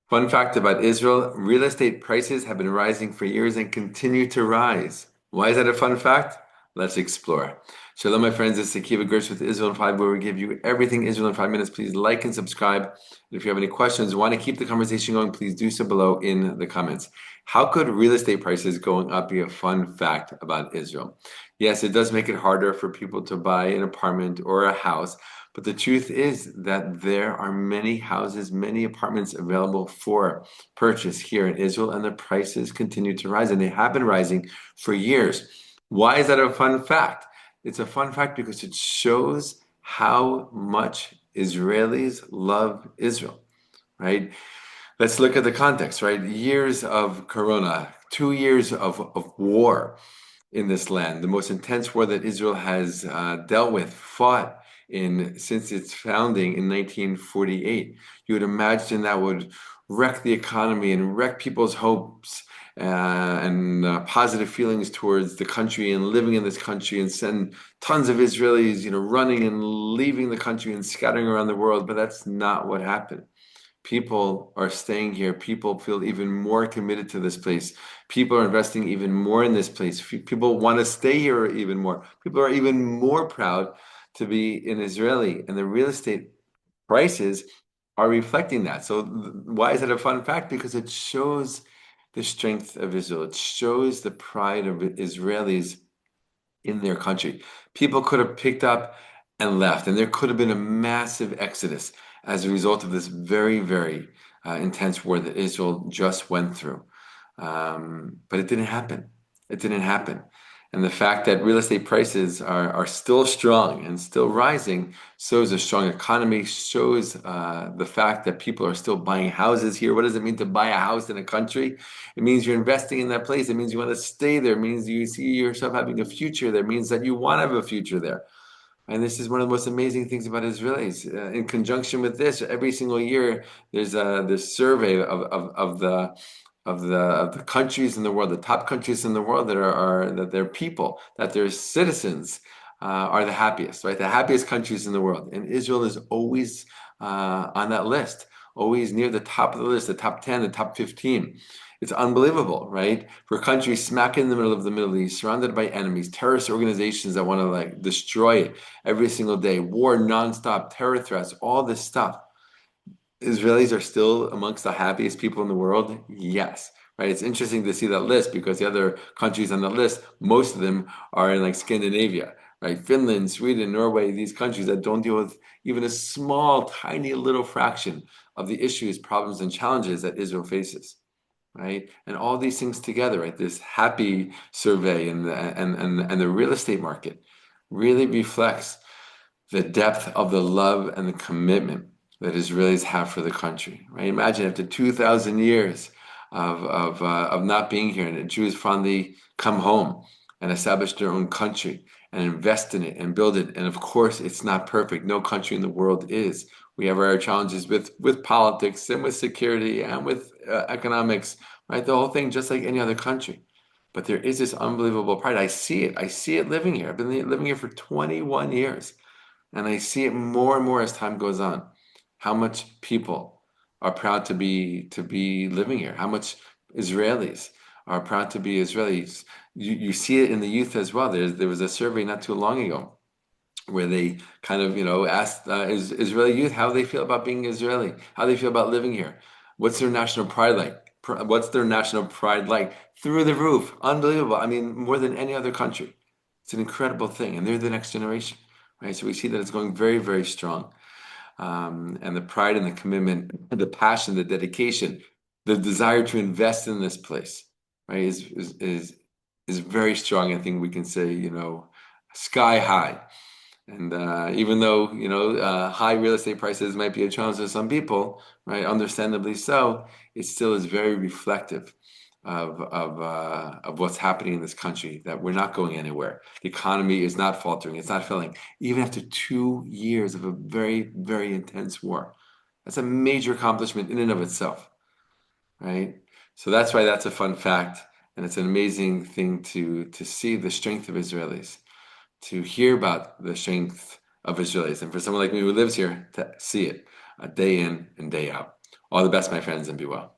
Fun fact about Israel, real estate prices have been rising for years and continue to rise. Why is that a fun fact? Let's explore. Shalom, my friends. It's Akiva Gersh with Israel in 5, where we give you everything Israel in 5 minutes. Please like and subscribe. And if you have any questions, want to keep the conversation going, please do so below in the comments. How could real estate prices going up be a fun fact about Israel? Yes, it does make it harder for people to buy an apartment or a house. But the truth is that there are many houses, many apartments available for purchase here in Israel, and the prices continue to rise, and they have been rising for years. Why is that a fun fact? It's a fun fact because it shows how much Israelis love Israel, right? Let's look at the context, right? Years of Corona, 2 years of war in this land, the most intense war that Israel has dealt with, fought in since its founding in 1948. You would imagine that would wreck the economy and wreck people's hopes and positive feelings towards the country and living in this country, and send tons of Israelis, running and leaving the country and scattering around the world. But that's not what happened. People are staying here. People feel even more committed to this place. People are investing even more in this place. People want to stay here even more. People are even more proud to be an Israeli, and the real estate prices are reflecting that. So, why is it a fun fact? Because it shows the strength of Israel. It shows the pride of Israelis in their country. People could have picked up and left, and there could have been a massive exodus as a result of this very, very intense war that Israel just went through. But it didn't happen. It didn't happen. And the fact that real estate prices are still strong and still rising shows a strong economy, shows the fact that people are still buying houses here. What does it mean to buy a house in a country? It means you're investing in that place. It means you want to stay there. It means you see yourself having a future there. It means that you want to have a future there. And this is one of the most amazing things about Israelis. In conjunction with this, every single year there's this survey of the countries in the world, the top countries in the world are that their people, that their citizens are the happiest, right? The happiest countries in the world, and Israel is always on that list, always near the top of the list, the top 10, the top 15. It's unbelievable, right? For a country smack in the middle of the Middle East, surrounded by enemies, terrorist organizations that want to like destroy it every single day, war nonstop, terror threats, all this stuff. Israelis are still amongst the happiest people in the world? Yes. Right. It's interesting to see that list because the other countries on the list, most of them are in like Scandinavia, right? Finland, Sweden, Norway, these countries that don't deal with even a small, tiny little fraction of the issues, problems, and challenges that Israel faces, right? And all these things together, right? This happy survey and the real estate market really reflects the depth of the love and the commitment that Israelis have for the country, right? Imagine after 2,000 years of not being here, and the Jews finally come home and establish their own country and invest in it and build it. And of course, it's not perfect. No country in the world is. We have our challenges with politics and with security and with economics, right? The whole thing, just like any other country. But there is this unbelievable pride. I see it. I see it living here. I've been living here for 21 years. And I see it more and more as time goes on, how much people are proud to be living here, how much Israelis are proud to be Israelis. You see it in the youth as well. There was a survey not too long ago where they kind of, asked Israeli youth how they feel about being Israeli, how they feel about living here. What's their national pride like? What's their national pride like? Through the roof. Unbelievable. I mean, more than any other country. It's an incredible thing. And they're the next generation, right? So we see that it's going very, very strong. And the pride and the commitment, the passion, the dedication, the desire to invest in this place, right, is very strong. I think we can say, sky high. And even though, high real estate prices might be a challenge to some people, right, understandably so, it still is very reflective of what's happening in this country, that we're not going anywhere. The economy is not faltering, it's not failing, even after 2 years of a very, very intense war. That's a major accomplishment in and of itself, right? So that's why that's a fun fact, and it's an amazing thing to see the strength of Israelis, to hear about the strength of Israelis, and for someone like me who lives here to see it day in and day out. All the best, my friends, and be well.